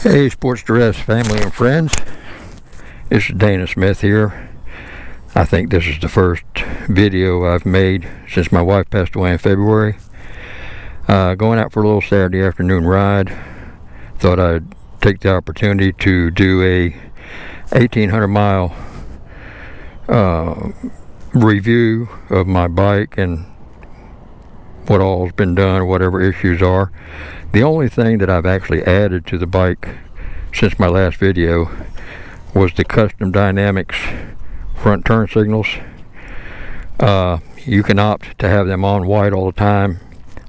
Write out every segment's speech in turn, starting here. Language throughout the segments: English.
Hey, Sportster S family and friends. This is Dana Smith here. I think this is the first video I've made since my wife passed away in February. Going out for a little Saturday afternoon ride. Thought I'd take the opportunity to do a 1,800 mile review of my bike and what all's been done, whatever issues are. The only thing that I've actually added to the bike since my last video was the custom dynamics front turn signals. You can opt to have them on white all the time.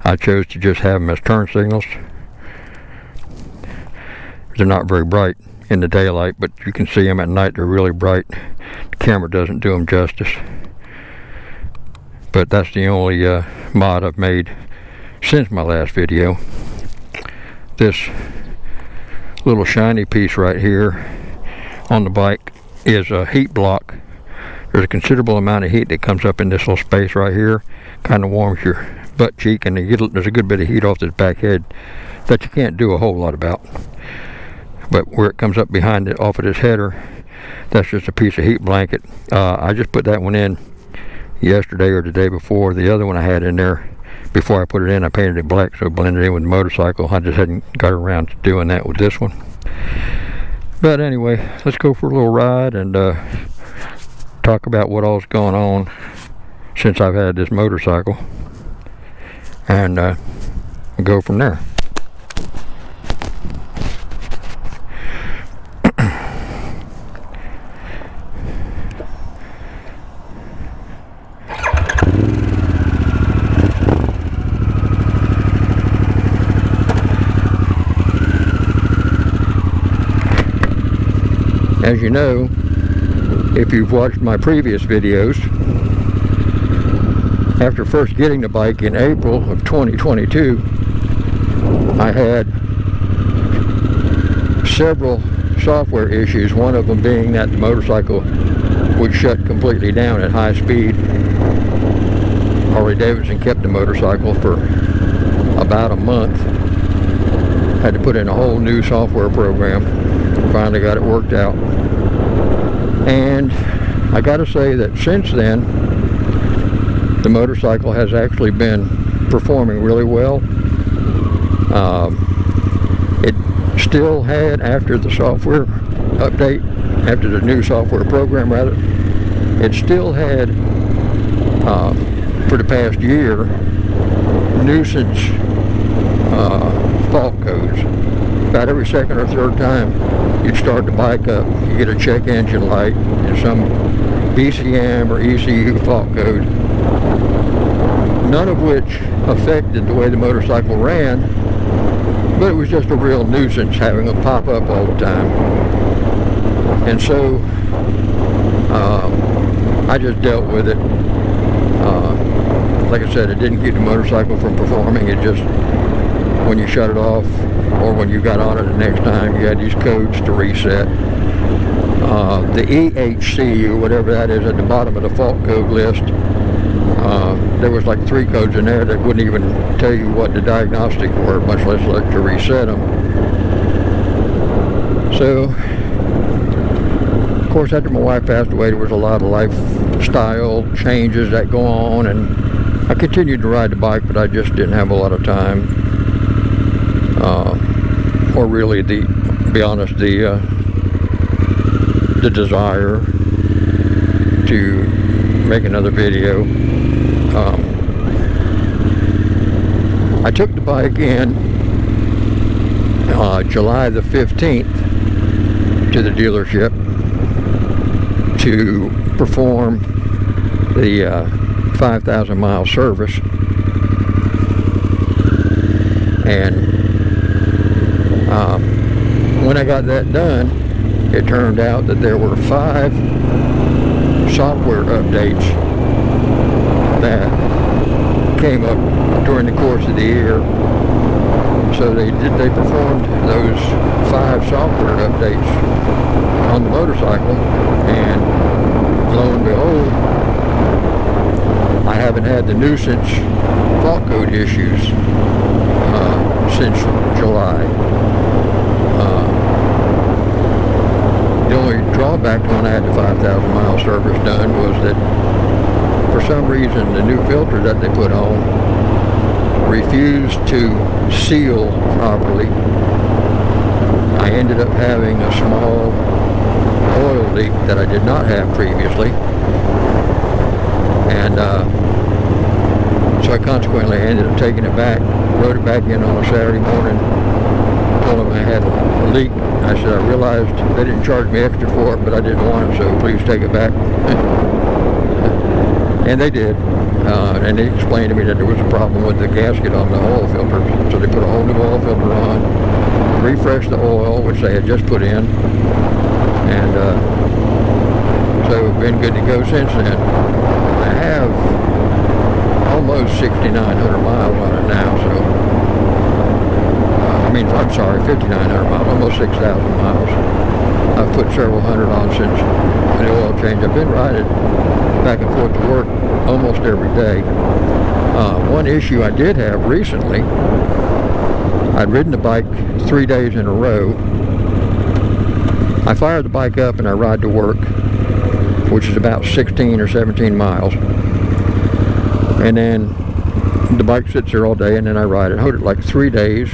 I chose to just have them as turn signals. They're not very bright in the daylight, but you can see them at night. They're really bright. The camera doesn't do them justice. But that's the only mod I've made since my last video. This little shiny piece right here on the bike is a heat block. There's a considerable amount of heat that comes up in this little space right here. Kind of warms your butt cheek, and there's a good bit of heat off this back head that you can't do a whole lot about. But where it comes up behind it off of this header, that's just a piece of heat blanket. I just put that one in yesterday or the day before. The other one I had in there before I put it in, I painted it black so it blended in with the motorcycle. I just hadn't got around to doing that with this one. But anyway, let's go for a little ride and talk about what all's going on since I've had this motorcycle, and go from there. As you know, if you've watched my previous videos, after first getting the bike in April of 2022, I had several software issues, one of them being that the motorcycle would shut completely down at high speed. Harley-Davidson kept the motorcycle for about a month. Had to put in a whole new software program. Finally got it worked out. And I gotta say that since then, the motorcycle has actually been performing really well. It still had, after the software update, after the new software program rather, it still had, for the past year, nuisance fault codes. About every second or third time you'd start the bike up, you get a check engine light and some BCM or ECU fault code, none of which affected the way the motorcycle ran, but it was just a real nuisance having them pop up all the time. And so I just dealt with it. Like I said, it didn't keep the motorcycle from performing. It just, when you shut it off or when you got on it the next time, you had these codes to reset. The EHC, or whatever that is, at the bottom of the fault code list, there was like 3 codes in there that wouldn't even tell you what the diagnostic were, much less let you reset them. So, of course, after my wife passed away, there was a lot of lifestyle changes that go on, and I continued to ride the bike, but I just didn't have a lot of time. Or really, to be honest, the desire to make another video. I took the bike in July the 15th to the dealership to perform the 5,000 mile service, and when I got that done, it turned out that there were 5 software updates that came up during the course of the year. So they performed those 5 software updates on the motorcycle, and lo and behold, I haven't had the nuisance fault code issues since July. back to when I had the 5,000 mile service done, was that for some reason the new filter that they put on refused to seal properly. I ended up having a small oil leak that I did not have previously, and so I consequently ended up taking it back, rode it back in on a Saturday morning, told them I had a leak. I said, I realized they didn't charge me extra for it, but I didn't want it, so please take it back. And they did. And they explained to me that there was a problem with the gasket on the oil filter. So they put a whole new oil filter on, refreshed the oil, which they had just put in. And so been good to go since then. I have almost 6,900 miles on it now, so I'm sorry, 5,900 miles, almost 6,000 miles. I've put several hundred on since the oil change. I've been riding back and forth to work almost every day. One issue I did have recently, I'd ridden the bike 3 days in a row. I fired the bike up and I ride to work, which is about 16 or 17 miles. And then the bike sits there all day, and then I ride it. I rode it like 3 days.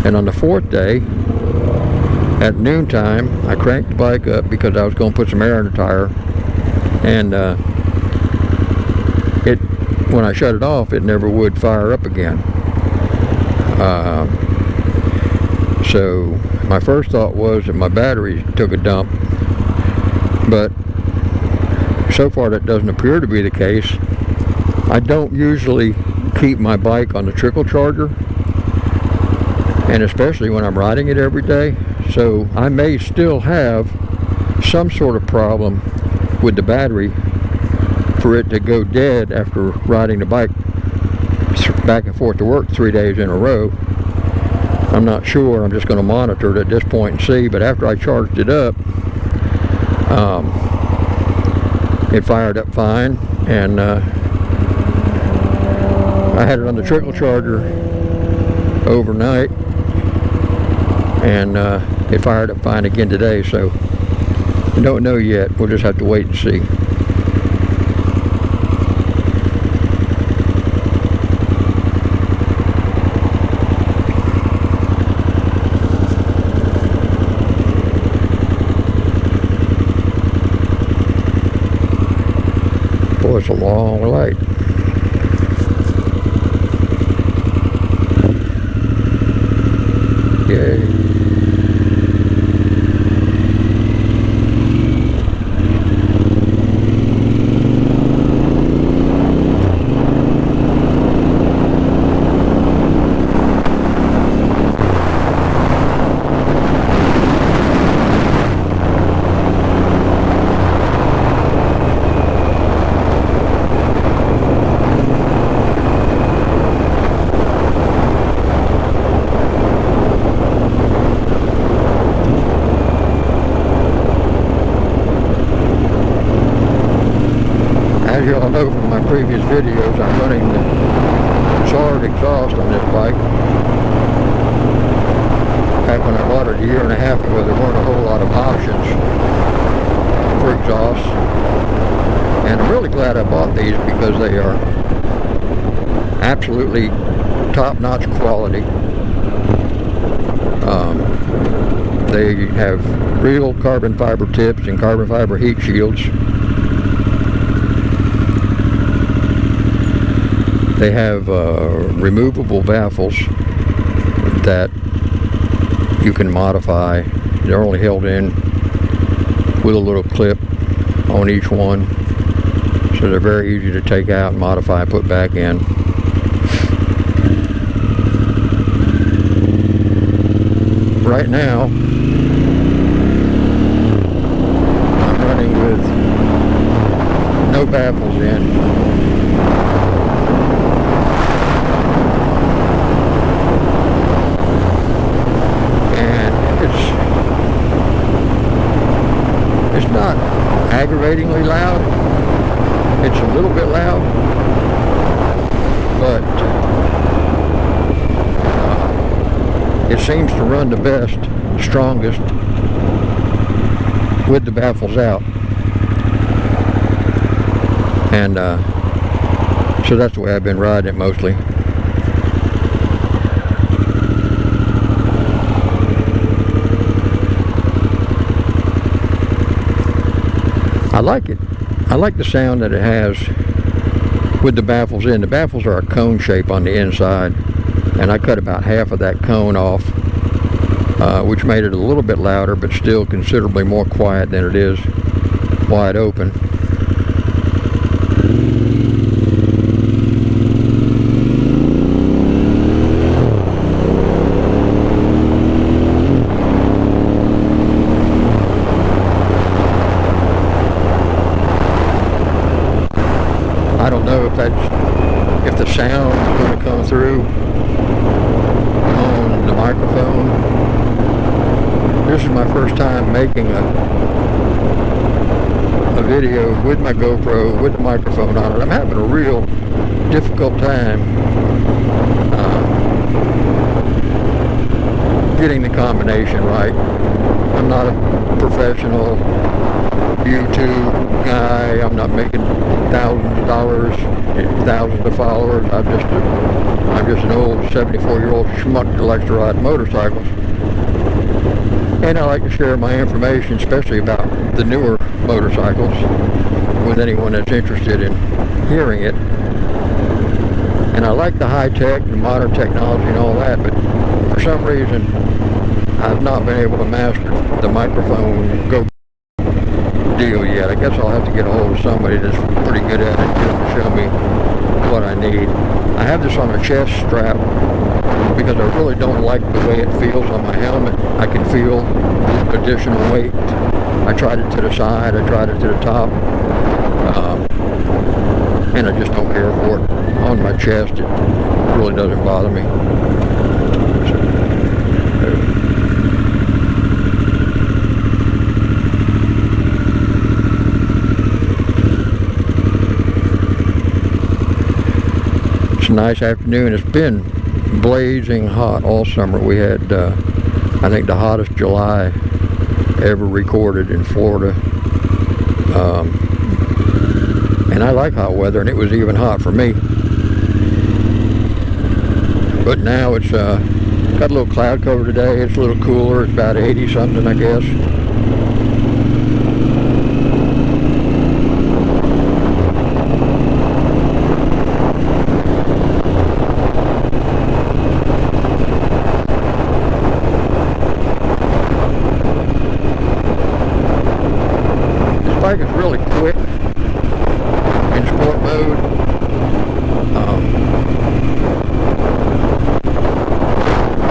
And on the 4th day, at noontime, I cranked the bike up because I was going to put some air in the tire. And when I shut it off, it never would fire up again. So my first thought was that my battery took a dump. But so far that doesn't appear to be the case. I don't usually keep my bike on the trickle charger, and especially when I'm riding it every day, so I may still have some sort of problem with the battery for it to go dead after riding the bike back and forth to work 3 days in a row. I'm not sure. I'm just going to monitor it at this point and see. But after I charged it up, it fired up fine, and I had it on the trickle charger overnight, and it fired up fine again today. So I don't know yet. We'll just have to wait and see. Boy, it's a long light. Yay. As you all know from my previous videos, I'm running the charred exhaust on this bike. Back when I bought it a year and a half ago, there weren't a whole lot of options for exhaust. And I'm really glad I bought these because they are absolutely top-notch quality. They have real carbon fiber tips and carbon fiber heat shields. They have removable baffles that you can modify. They're only held in with a little clip on each one, so they're very easy to take out, modify, put back in. Right now, I'm running with no baffles in. It's not aggravatingly loud. It's a little bit loud, but it seems to run the best, strongest. with the baffles out. And so that's the way I've been riding it mostly. I like it. I like the sound that it has with the baffles in. The baffles are a cone shape on the inside, and I cut about half of that cone off, which made it a little bit louder, but still considerably more quiet than it is wide open. I don't know if the sound is going to come through on the microphone. This is my first time making a video with my GoPro with the microphone on it. I'm having a real difficult time getting the combination right. I'm not a professional YouTube guy. I'm not making thousands of dollars, thousands of followers. I'm just an old 74-year-old schmuck that likes to ride motorcycles. And I like to share my information, especially about the newer motorcycles, with anyone that's interested in hearing it. And I like the high tech and modern technology and all that, but for some reason I've not been able to master the microphone go deal yet. I guess I'll have to get a hold of somebody that's pretty good at it to show me what I need. I have this on a chest strap because I really don't like the way it feels on my helmet. I can feel additional weight. I tried it to the side, I tried it to the top, and I just don't care for it. On my chest, it really doesn't bother me. It's a nice afternoon. It's been blazing hot all summer. We had, I think, the hottest July ever recorded in Florida. And I like hot weather, and it was even hot for me. But now it's got a little cloud cover today. It's a little cooler. It's about 80 something, I guess. This bike is really quick in sport mode.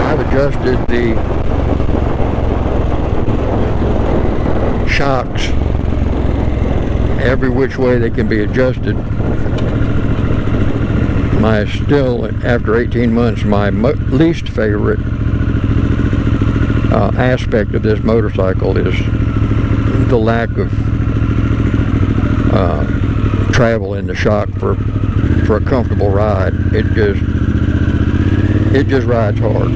I've adjusted the shocks every which way they can be adjusted. After 18 months, my least favorite aspect of this motorcycle is the lack of travel in the shock for a comfortable ride. It just rides hard.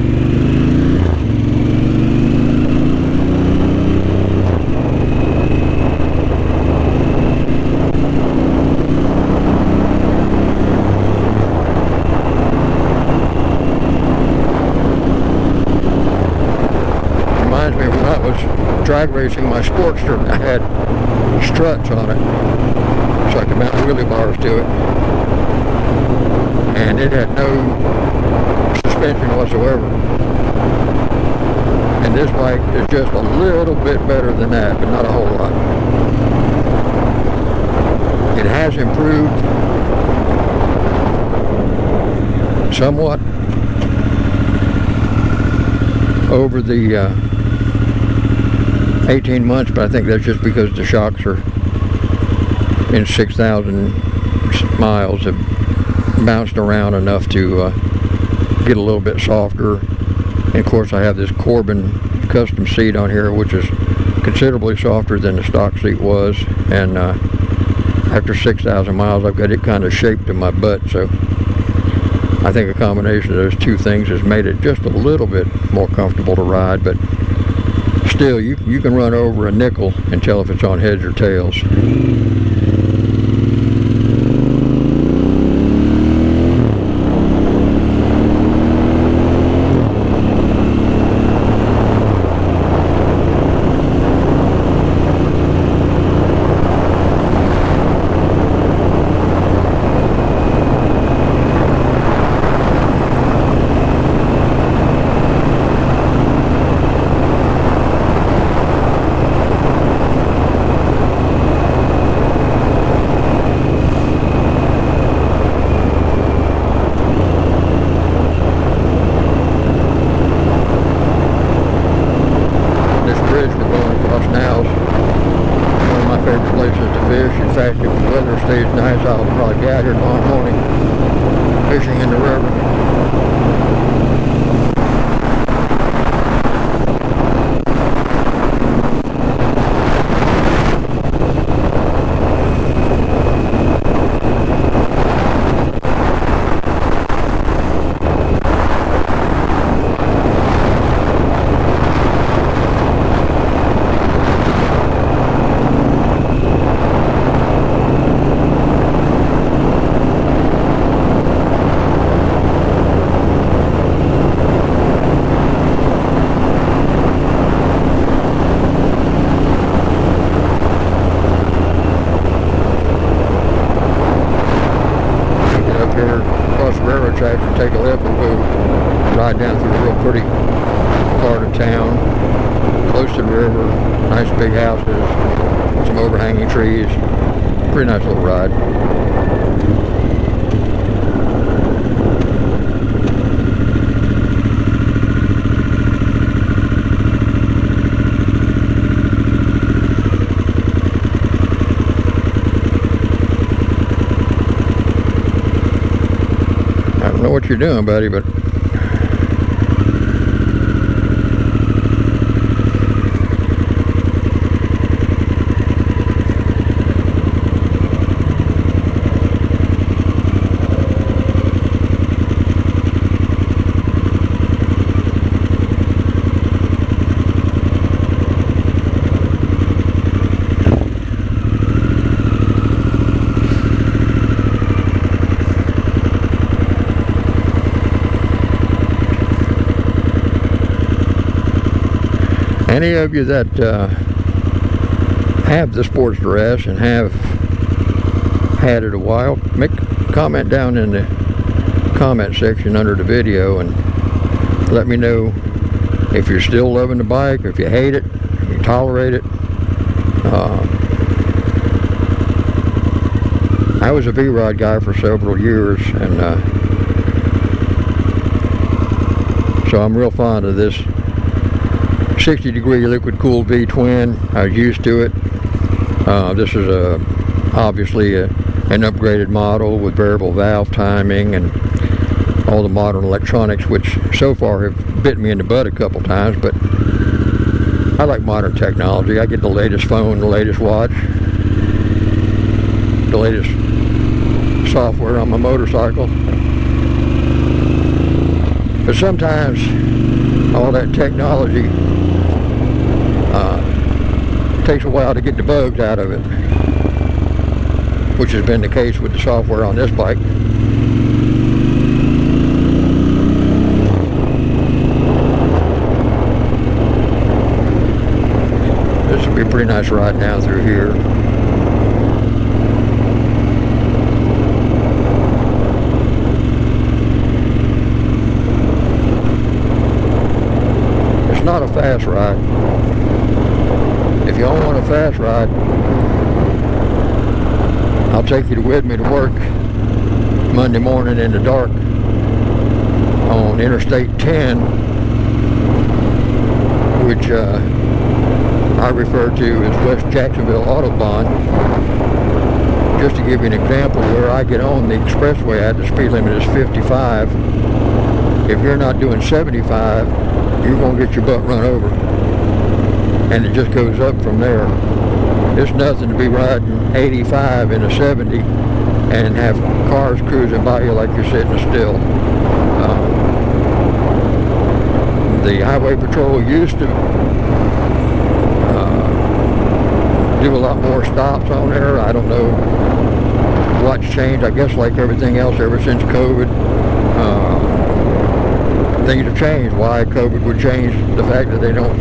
Reminds me of when I was drag racing my Sportster. I had struts on it, so I could mount wheelie bars to it, and it had no suspension whatsoever. And this bike is just a little bit better than that, but not a whole lot. It has improved somewhat over the 18 months, but I think that's just because the shocks are in 6,000 miles have bounced around enough to get a little bit softer. And of course I have this Corbin custom seat on here, which is considerably softer than the stock seat was, and after 6,000 miles I've got it kind of shaped in my butt, so I think a combination of those two things has made it just a little bit more comfortable to ride, but still, you can run over a nickel and tell if it's on heads or tails. In fact, if the weather stays nice, I'll probably be out here tomorrow morning fishing in the river. Railroad tracks and take a left and go ride down through a real pretty part of town, close to the river, nice big houses, some overhanging trees, pretty nice little ride. I don't know what you're doing, buddy, but any of you that have the Sportster S and have had it a while, make a comment down in the comment section under the video and let me know if you're still loving the bike, if you hate it, if you tolerate it. I was a V-Rod guy for several years, and so I'm real fond of this 60-degree liquid cooled V twin. I was used to it. This is obviously an upgraded model with variable valve timing and all the modern electronics, which so far have bit me in the butt a couple times, but I like modern technology. I get the latest phone, the latest watch, the latest software on my motorcycle. But sometimes all that technology takes a while to get the bugs out of it, which has been the case with the software on this bike. This would be a pretty nice ride down through here. It's not a fast ride. If y'all want a fast ride, I'll take you with me to work Monday morning in the dark on Interstate 10, which I refer to as West Jacksonville Autobahn. Just to give you an example, where I get on the expressway, the speed limit is 55. If you're not doing 75, you're going to get your butt run over. And it just goes up from there. It's nothing to be riding 85 in a 70 and have cars cruising by you like you're sitting still. The Highway Patrol used to do a lot more stops on there. I don't know what's changed. I guess like everything else ever since COVID, things have changed. Why COVID would change the fact that they don't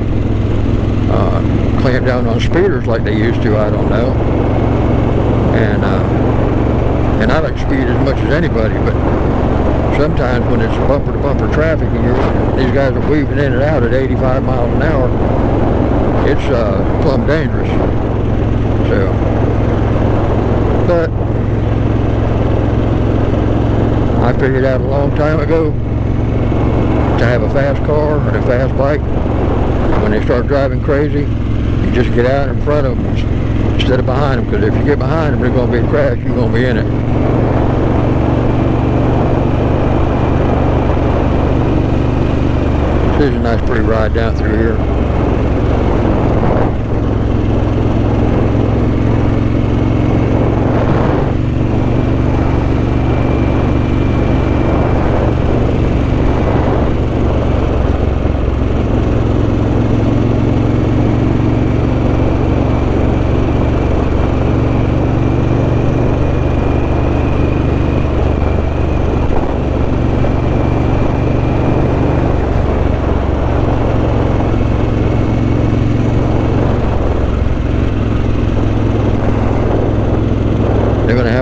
clamp down on speeders like they used to, I don't know. And I like speed as much as anybody, but sometimes when it's bumper to bumper traffic and these guys are weaving in and out at 85 miles an hour, it's plumb dangerous. So, but I figured out a long time ago to have a fast car and a fast bike. When they start driving crazy, you just get out in front of them instead of behind them, because if you get behind them, there's going to be a crash. You're going to be in it. This is a nice pretty ride down through here.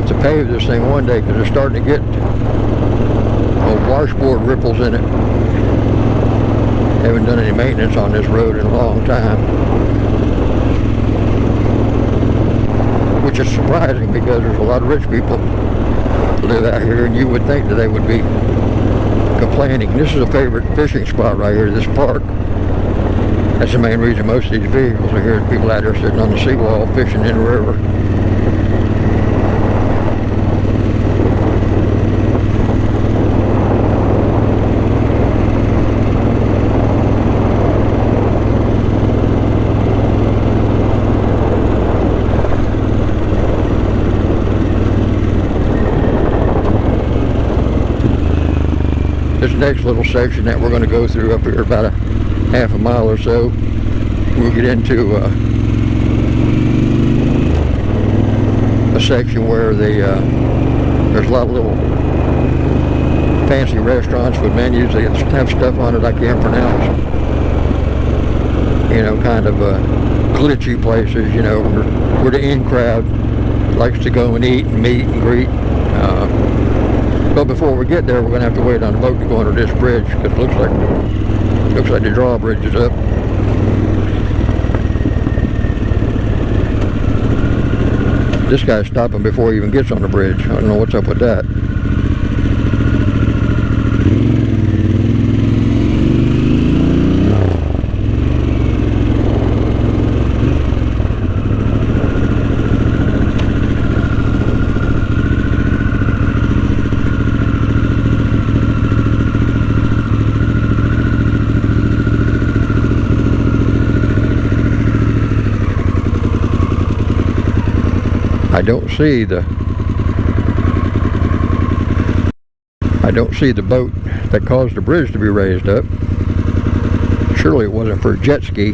To pave this thing one day because they're starting to get washboard ripples in it. Haven't done any maintenance on this road in a long time, which is surprising because there's a lot of rich people live out here, and you would think that they would be complaining. This is a favorite fishing spot right here, this park. That's the main reason most of these vehicles are here. People out there sitting on the seawall fishing in the river. This next little section that we're going to go through up here, about a half a mile or so, we'll get into a section where there's a lot of little fancy restaurants with menus. They have stuff on it I can't pronounce. You know, kind of glitchy places, you know, where the in crowd likes to go and eat and meet and greet. But before we get there, we're going to have to wait on the boat to go under this bridge, because it looks like the drawbridge is up. This guy's stopping before he even gets on the bridge. I don't know what's up with that. I don't see the boat that caused the bridge to be raised up. Surely it wasn't for a jet ski.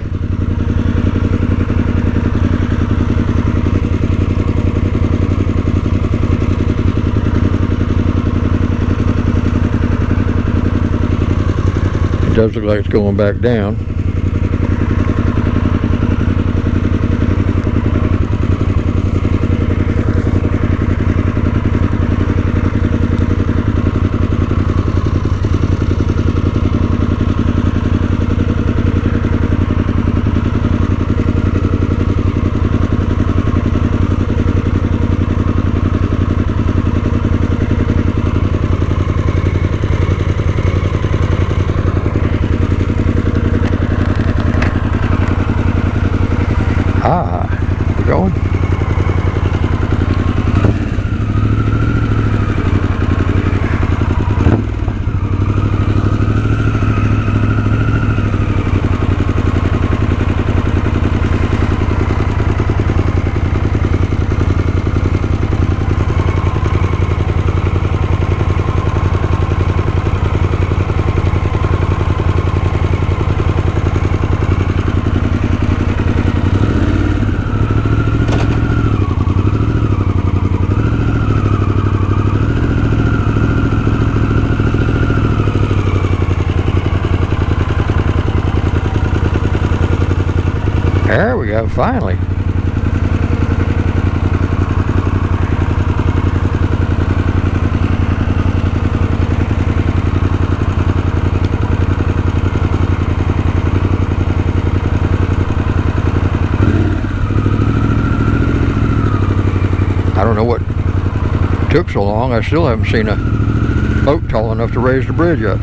It does look like it's going back down. There we go, finally. I don't know what took so long. I still haven't seen a boat tall enough to raise the bridge up.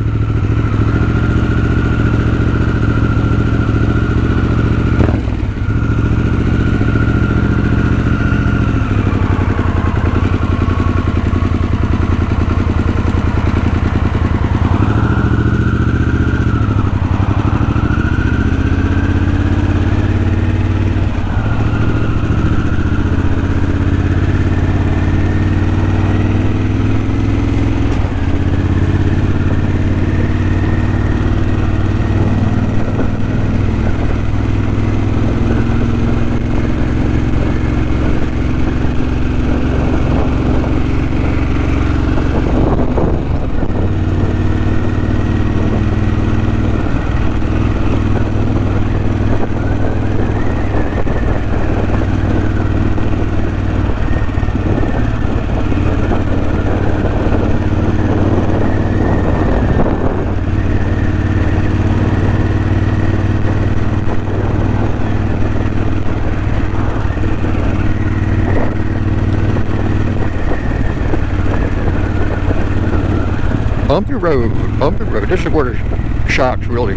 Bumpy road, bumpy road. This is where the shocks really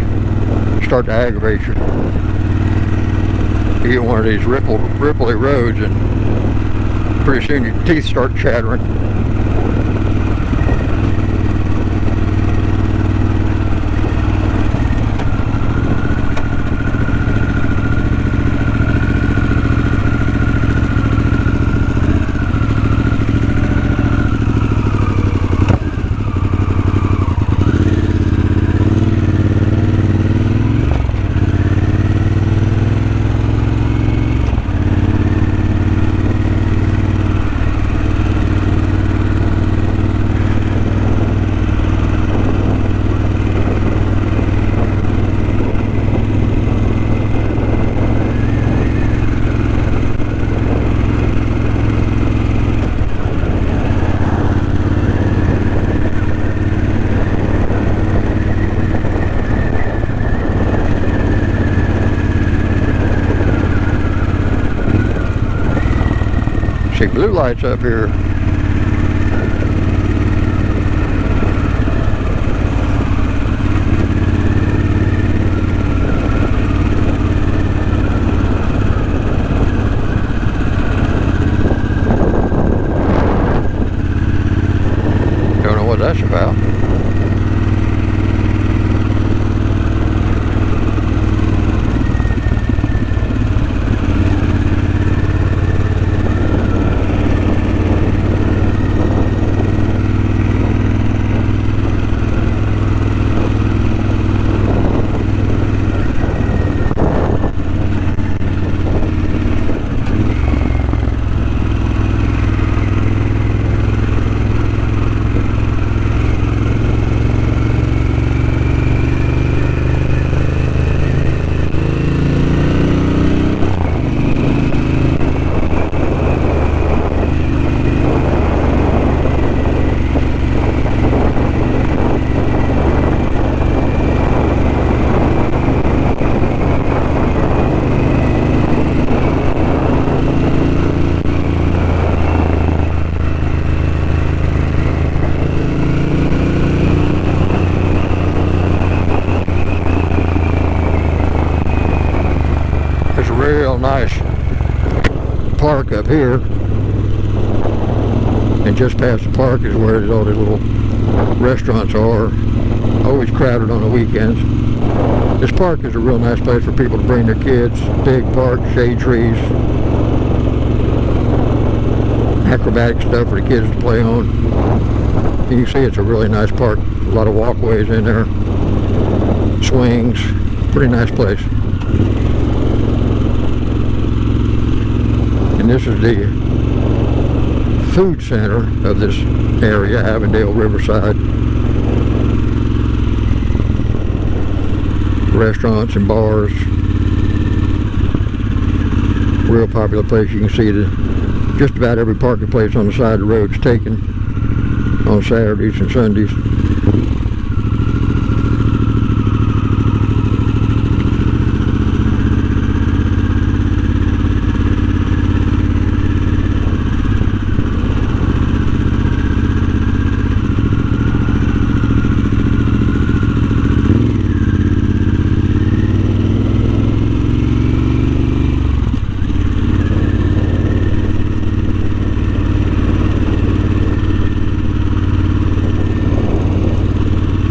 start to aggravate you. You get one of these ripply roads and pretty soon your teeth start chattering. See blue lights up here. Don't know what that's about. Real nice park up here, and just past the park is where all the little restaurants are, always crowded on the weekends. This park is a real nice place for people to bring their kids. Big park, shade trees, acrobatic stuff for the kids to play on. You can see it's a really nice park, a lot of walkways in there, swings, pretty nice place. And this is the food center of this area, Avondale Riverside. Restaurants and bars. Real popular place. You can see just about every parking place on the side of the road is taken on Saturdays and Sundays.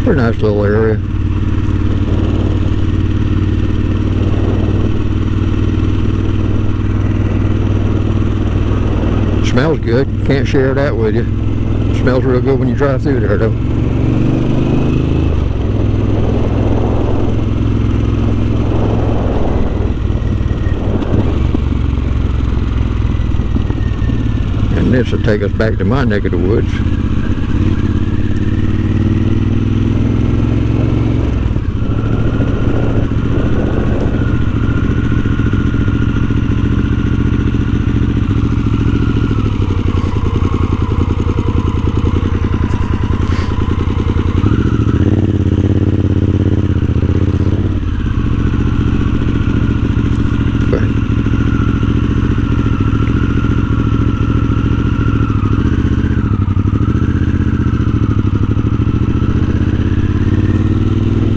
Pretty nice little area. Smells good. Can't share that with you. Smells real good when you drive through there though. And this will take us back to my neck of the woods.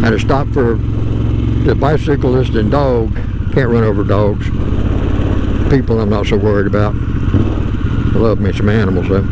Had to stop for the bicyclist and dog. Can't run over dogs. People I'm not so worried about. I love me some animals though.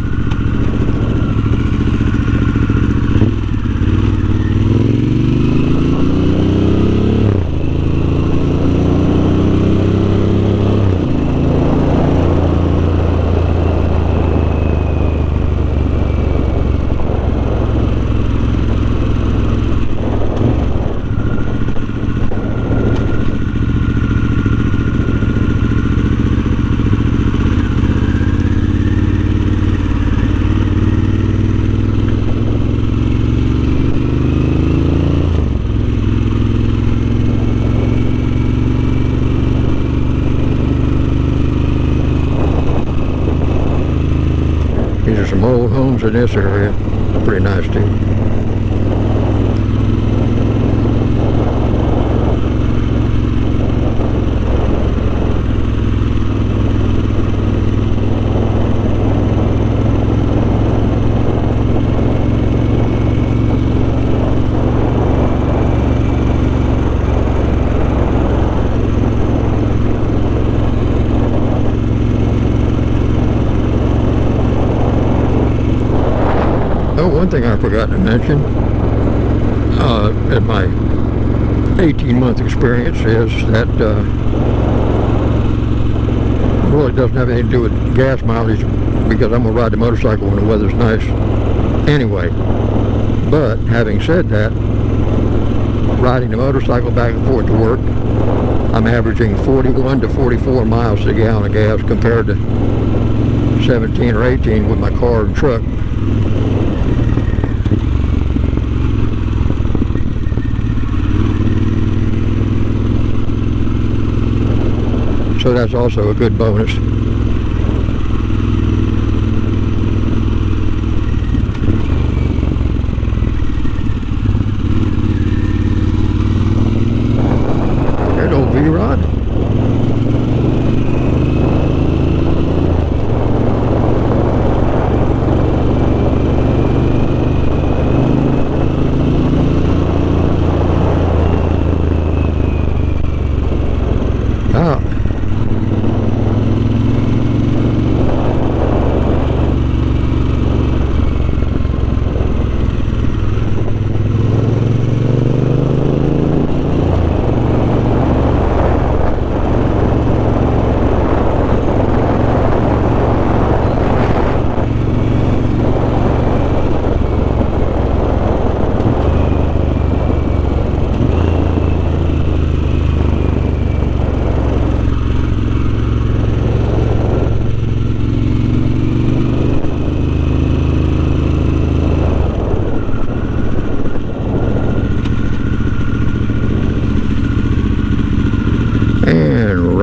These are some old homes in this area. Pretty nice too. Oh, one thing I forgot to mention, in my 18-month experience is that it really doesn't have anything to do with gas mileage because I'm going to ride the motorcycle when the weather's nice anyway. But having said that, riding the motorcycle back and forth to work, I'm averaging 41 to 44 miles a gallon of gas compared to 17 or 18 with my car and truck. So that's also a good bonus. There's an old V-Rod. Ah.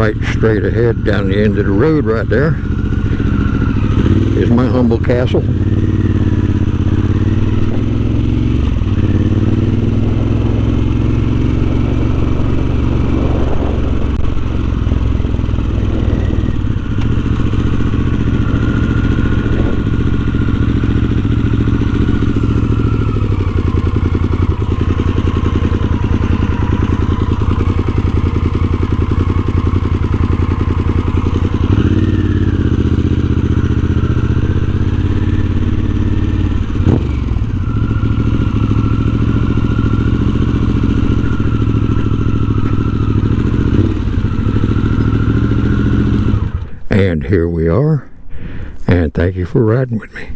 right straight ahead down the end of the road right there is my humble castle. And here we are, and thank you for riding with me.